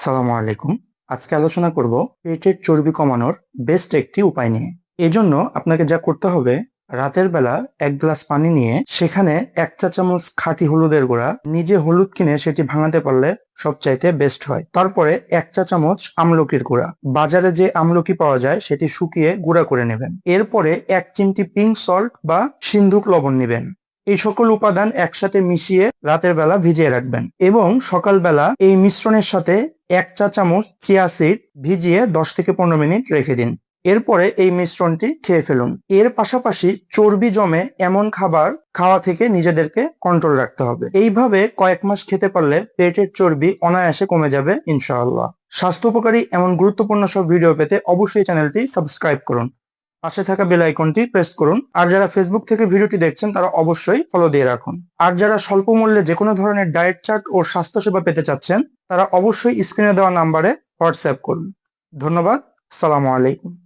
সালামু আলাইকুম। আজকে আলোচনা করব পেটের চর্বি কমানোর বেস্ট একটি উপায় নিয়ে। এজন্য আপনাকে যা করতে হবে, রাতের বেলা 1 গ্লাস পানি নিয়ে সেখানে 1 চা চামচ খাঁটি হলুদের গুঁড়া, নিজে হলুদ কিনে সেটি ভাঙাতে পারলে সবচাইতে বেস্ট হয়। তারপরে 1 চা চামচ আমলকির গুঁড়া, বাজারে যে আমলকি পাওয়া যায় সেটি শুকিয়ে গুঁড়া করে নেবেন। এরপরে 1 চিমটি পিঙ্ক সল্ট বা সিন্ধুক লবণ নেবেন। এই সকল উপাদান একসাথে মিশিয়ে রাতের বেলা ভিজিয়ে রাখবেন এবং সকালবেলা এই মিশ্রণের সাথে 1 চা চামচ চিয়া সিড ভিজিয়ে 10 থেকে 15 মিনিট রেখে দিন। এরপরে এই মিশ্রণটি খেয়ে ফেলুন। এর পাশাপাশি চর্বি জমে এমন খাবার খাওয়া থেকে নিজেদেরকে কন্ট্রোল রাখতে হবে। এইভাবে কয়েক মাস খেতে পারলে পেটের চর্বি অনায়াসে কমে যাবে ইনশাআল্লাহ। স্বাস্থ্য উপকারী এমন গুরুত্বপূর্ণ সব ভিডিও পেতে অবশ্যই চ্যানেলটি সাবস্ক্রাইব করুন, পাশে থাকা বেল আইকনটি প্রেস করুন। আর যারা ফেসবুক থেকে ভিডিওটি দেখছেন তারা অবশ্যই ফলো দিয়ে রাখুন। আর যারা স্বল্প মূল্যে যে কোনো ধরনের ডায়েট চার্ট ও স্বাস্থ্যসেবা পেতে চাচ্ছেন তারা অবশ্যই স্ক্রিনে দেওয়া নাম্বারে হোয়াটসঅ্যাপ করুন। ধন্যবাদ। সালামু আলাইকুম।